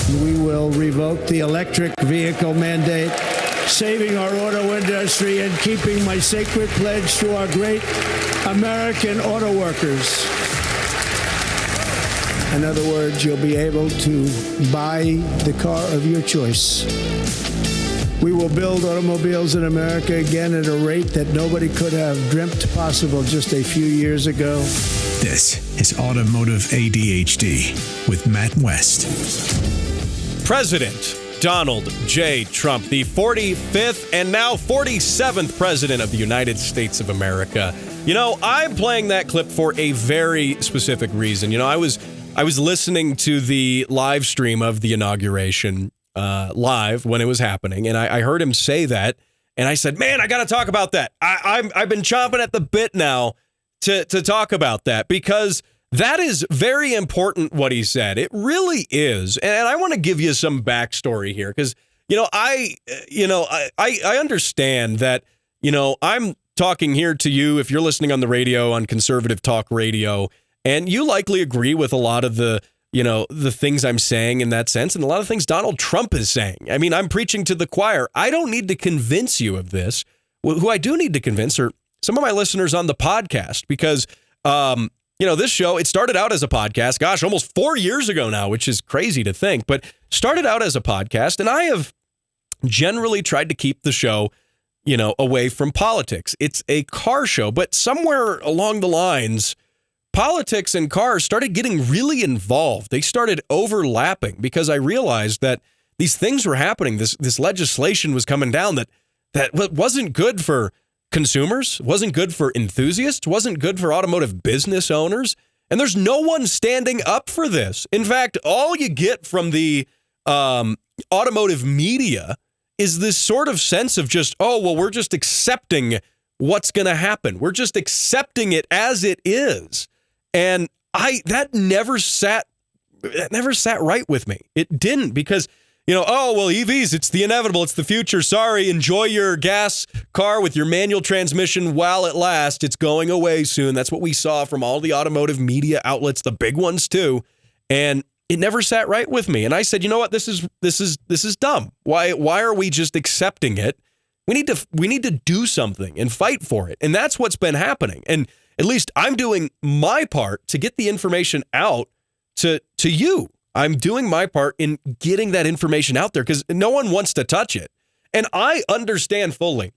We will revoke the electric vehicle mandate, saving our auto industry and keeping my sacred pledge to our great American auto workers. In other words, you'll be able to buy the car of your choice. We will build automobiles in America again at a rate that nobody could have dreamt possible just a few years ago. This is Automotive ADHD with Matt West. President Donald J. Trump, the 45th and now 47th president of the United States of America. You know, I'm playing that clip for a very specific reason. You know, I was listening to the live stream of the inauguration live when it was happening, and I heard him say that, and I said, man, I got to talk about that. I've been chomping at the bit now to talk about that, because that is very important what he said. It really is. And I want to give you some backstory here, because, I understand that, I'm talking here to you if you're listening on the radio, on conservative talk radio, and you likely agree with a lot of the things I'm saying in that sense, and a lot of things Donald Trump is saying. I mean, I'm preaching to the choir. I don't need to convince you of this. Who I do need to convince are some of my listeners on the podcast, because, this show, it started out as a podcast, gosh, almost 4 years ago now, which is crazy to think, but started out as a podcast, and I have generally tried to keep the show, away from politics. It's a car show, but somewhere along the lines, politics and cars started getting really involved. They started overlapping, because I realized that these things were happening. This legislation was coming down that wasn't good for consumers, wasn't good for enthusiasts, wasn't good for automotive business owners. And there's no one standing up for this. In fact, all you get from the automotive media is this sort of sense of just, oh, well, we're just accepting what's going to happen. We're just accepting it as it is. And that never sat right with me. It didn't, because, EVs, it's the inevitable. It's the future. Sorry, enjoy your gas car with your manual transmission while it lasts. It's going away soon. That's what we saw from all the automotive media outlets, the big ones too. And it never sat right with me. And I said, you know what? This is dumb. Why are we just accepting it? We need to do something and fight for it. And that's what's been happening. And at least I'm doing my part to get the information out to you. I'm doing my part in getting that information out there, because no one wants to touch it. And I understand fully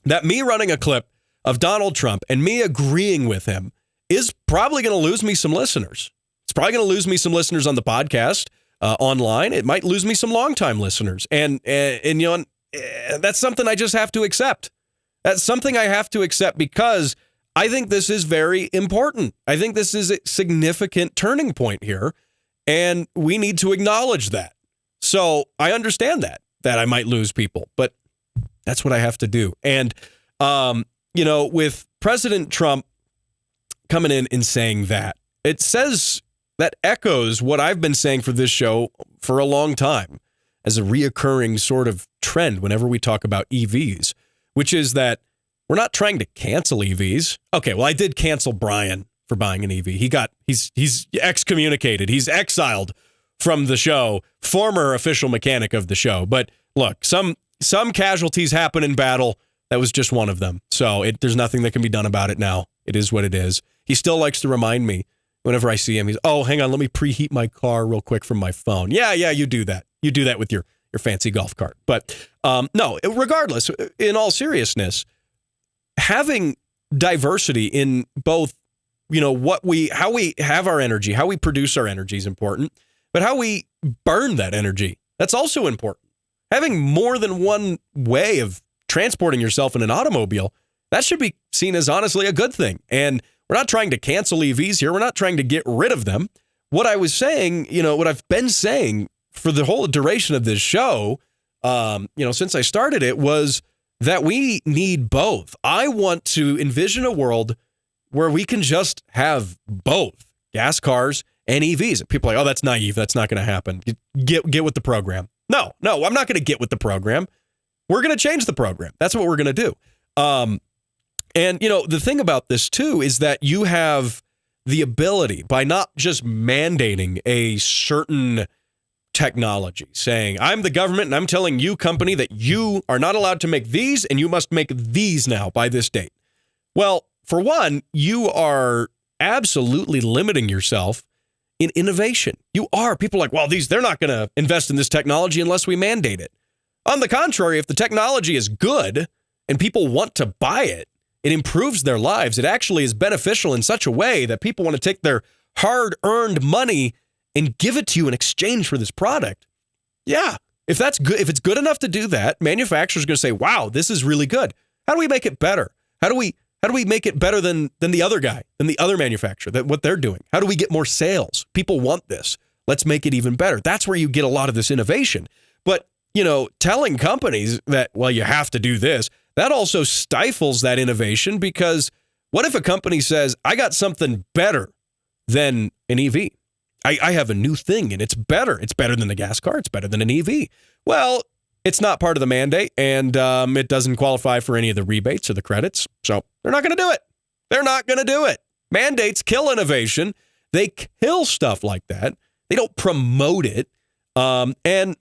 that me running a clip of Donald Trump and me agreeing with him is probably going to lose me some listeners. It's probably going to lose me some listeners on the podcast, online. It might lose me some longtime listeners. And that's something I just have to accept. That's something I have to accept, because I think this is very important. I think this is a significant turning point here, and we need to acknowledge that. So I understand that I might lose people, but that's what I have to do. And, with President Trump coming in and saying that, that echoes what I've been saying for this show for a long time as a reoccurring sort of trend whenever we talk about EVs, which is that we're not trying to cancel EVs. Okay, well, I did cancel Brian for buying an EV. He's excommunicated. He's exiled from the show, former official mechanic of the show. But look, some casualties happen in battle. That was just one of them. So there's nothing that can be done about it now. It is what it is. He still likes to remind me whenever I see him. He's, oh, hang on, let me preheat my car real quick from my phone. Yeah, you do that. You do that with your fancy golf cart. But no, regardless, in all seriousness, having diversity in both, how we have our energy, how we produce our energy is important, but how we burn that energy, that's also important. Having more than one way of transporting yourself in an automobile, that should be seen as honestly a good thing. And we're not trying to cancel EVs here. We're not trying to get rid of them. What I was saying, what I've been saying for the whole duration of this show, since I started it, was that we need both. I want to envision a world where we can just have both gas cars and EVs. People are like, oh, that's naive. That's not going to happen. Get with the program. No, I'm not going to get with the program. We're going to change the program. That's what we're going to do. And, the thing about this, too, is that you have the ability, by not just mandating a certain technology, saying, I'm the government and I'm telling you, company, that you are not allowed to make these and you must make these now by this date. Well, for one, you are absolutely limiting yourself in innovation. You are. People are like, well, they're not going to invest in this technology unless we mandate it. On the contrary, if the technology is good and people want to buy it, it improves their lives. It actually is beneficial in such a way that people want to take their hard-earned money and give it to you in exchange for this product. Yeah, if that's good, if it's good enough to do that, manufacturers are going to say, wow, this is really good. How do we make it better? How do we make it better than the other guy, than the other manufacturer, that what they're doing? How do we get more sales? People want this. Let's make it even better. That's where you get a lot of this innovation. But, telling companies that, well, you have to do this, that also stifles that innovation, because what if a company says, I got something better than an EV? I have a new thing and it's better. It's better than the gas car. It's better than an EV. Well, it's not part of the mandate, and it doesn't qualify for any of the rebates or the credits. So they're not going to do it. They're not going to do it. Mandates kill innovation. They kill stuff like that. They don't promote it. And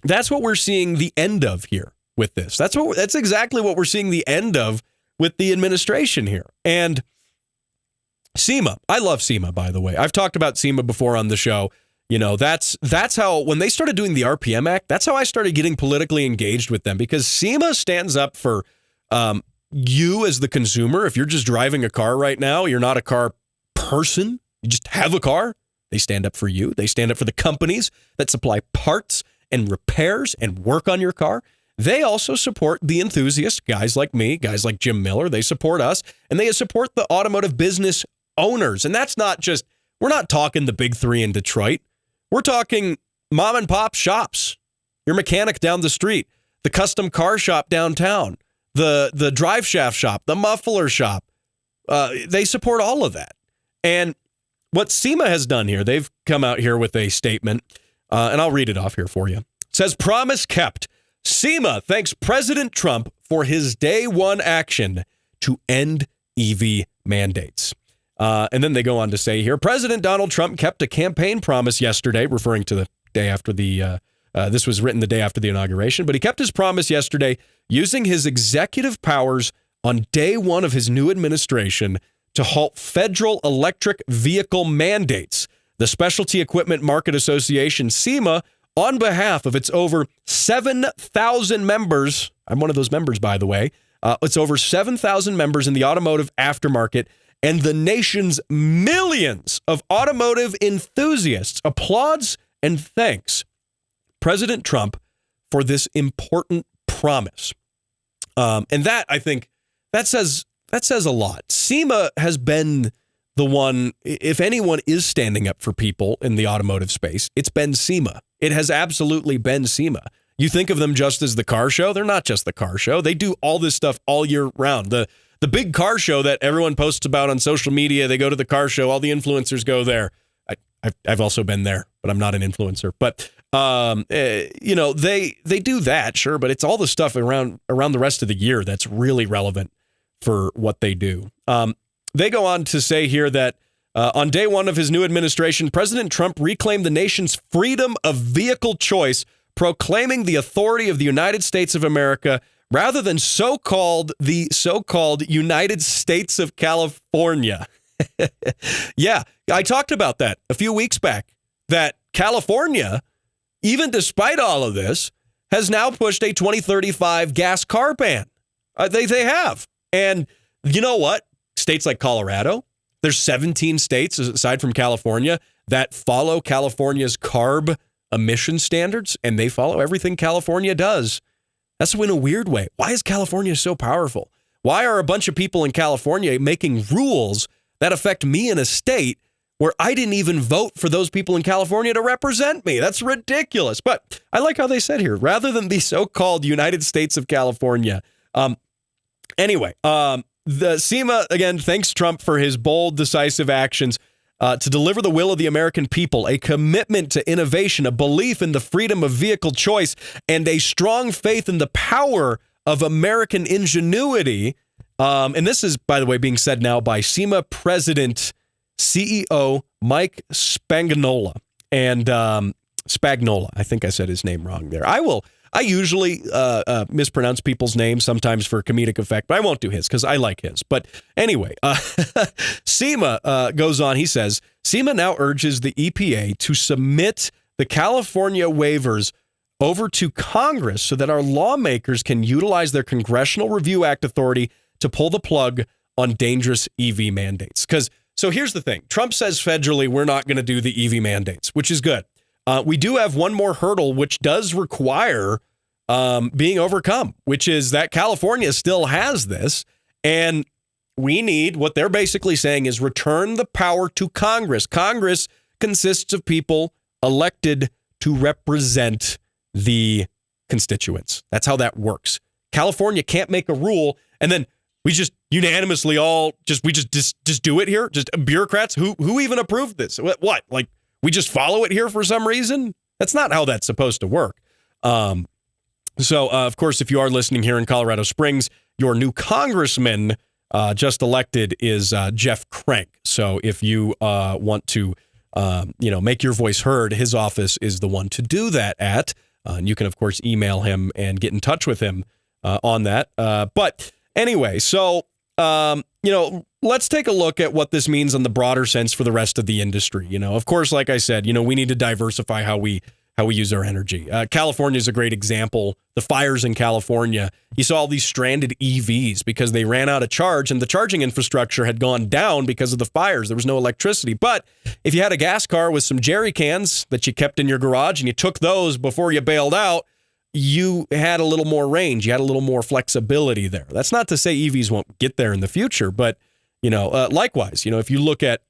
that's what we're seeing the end of here with this. That's exactly what we're seeing the end of with the administration here. And SEMA, I love SEMA, by the way. I've talked about SEMA before on the show. That's how, when they started doing the RPM Act, that's how I started getting politically engaged with them, because SEMA stands up for you as the consumer. If you're just driving a car right now, you're not a car person, you just have a car. They stand up for you. They stand up for the companies that supply parts and repairs and work on your car. They also support the enthusiasts, guys like me, guys like Jim Miller. They support us, and they support the automotive business owners. And that's not just, we're not talking the big three in Detroit. We're talking mom and pop shops, your mechanic down the street, the custom car shop downtown, the drive shaft shop, the muffler shop. They support all of that. And what SEMA has done here, they've come out here with a statement, and I'll read it off here for you. It says, promise kept. SEMA thanks President Trump for his day one action to end EV mandates. And then they go on to say here, President Donald Trump kept a campaign promise yesterday, referring to the day after this was written the day after the inauguration, but he kept his promise yesterday using his executive powers on day one of his new administration to halt federal electric vehicle mandates. The Specialty Equipment Market Association, SEMA, on behalf of its over 7,000 members, I'm one of those members, by the way, it's over 7,000 members in the automotive aftermarket, and the nation's millions of automotive enthusiasts, applauds and thanks President Trump for this important promise. And that, I think, that says a lot. SEMA has been the one, if anyone is standing up for people in the automotive space, it's been SEMA. It has absolutely been SEMA. You think of them just as the car show. They're not just the car show. They do all this stuff all year round. The big car show that everyone posts about on social media, they go to the car show, all the influencers go there. I've also been there, but I'm not an influencer. But, they do that, sure, but it's all the stuff around the rest of the year that's really relevant for what they do. They go on to say here that on day one of his new administration, President Trump reclaimed the nation's freedom of vehicle choice, proclaiming the authority of the United States of America rather than the so-called United States of California. Yeah, I talked about that a few weeks back, that California, even despite all of this, has now pushed a 2035 gas car ban. They have. And you know what? States like Colorado, there's 17 states, aside from California, that follow California's CARB emission standards, and they follow everything California does. That's in a weird way. Why is California so powerful? Why are a bunch of people in California making rules that affect me in a state where I didn't even vote for those people in California to represent me? That's ridiculous. But I like how they said here, rather than the so-called United States of California. Anyway, the SEMA, again, thanks Trump for his bold, decisive actions to deliver the will of the American people, a commitment to innovation, a belief in the freedom of vehicle choice, and a strong faith in the power of American ingenuity. And this is, by the way, being said now by SEMA President, CEO Mike Spagnola. And Spagnola. I think I said his name wrong there. I usually mispronounce people's names sometimes for comedic effect, but I won't do his because I like his. But anyway, SEMA goes on. He says, SEMA now urges the EPA to submit the California waivers over to Congress so that our lawmakers can utilize their Congressional Review Act authority to pull the plug on dangerous EV mandates. So here's the thing. Trump says federally we're not going to do the EV mandates, which is good. We do have one more hurdle, which does require being overcome, which is that California still has this. And we need, what they're basically saying is return the power to Congress. Congress consists of people elected to represent the constituents. That's how that works. California can't make a rule and then we just unanimously all just do it here. Just bureaucrats who even approved this? What? Like we just follow it here for some reason? That's not how that's supposed to work. So of course, if you are listening here in Colorado Springs, your new congressman just elected is Jeff Crank. So if you want to make your voice heard, his office is the one to do that at. And you can, of course, email him and get in touch with him on that. But anyway, so, let's take a look at what this means in the broader sense for the rest of the industry. Of course, like I said, we need to diversify how we use our energy. California is a great example. The fires in California, you saw all these stranded EVs because they ran out of charge and the charging infrastructure had gone down because of the fires. There was no electricity. But if you had a gas car with some jerry cans that you kept in your garage and you took those before you bailed out, you had a little more range. You had a little more flexibility there. That's not to say EVs won't get there in the future, but, likewise, if you look at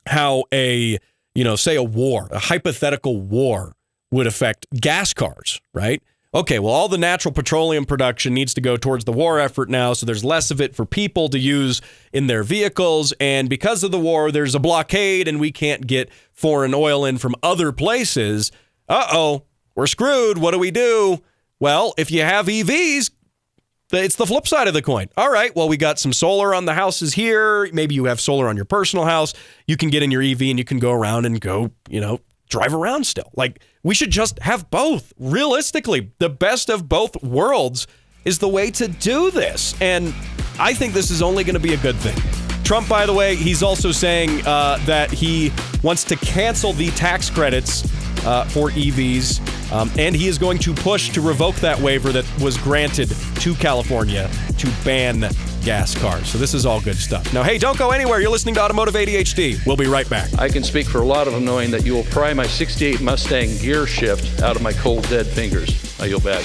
how say a war, a hypothetical war would affect gas cars, right? Okay, well, all the natural petroleum production needs to go towards the war effort now, so there's less of it for people to use in their vehicles, and because of the war, there's a blockade, and we can't get foreign oil in from other places. Uh-oh, we're screwed. What do we do? Well, if you have EVs, it's the flip side of the coin. All right, well, we got some solar on the houses here. Maybe you have solar on your personal house. You can get in your EV, and you can go around and go, drive around still. Like, we should just have both. Realistically, the best of both worlds is the way to do this. And I think this is only going to be a good thing. Trump, by the way, he's also saying that he wants to cancel the tax credits for EVs, and he is going to push to revoke that waiver that was granted to California to ban gas cars. So this is all good stuff. Now, hey, don't go anywhere. You're listening to Automotive ADHD. We'll be right back. I can speak for a lot of them knowing that you will pry my 68 Mustang gear shift out of my cold, dead fingers. I yield back.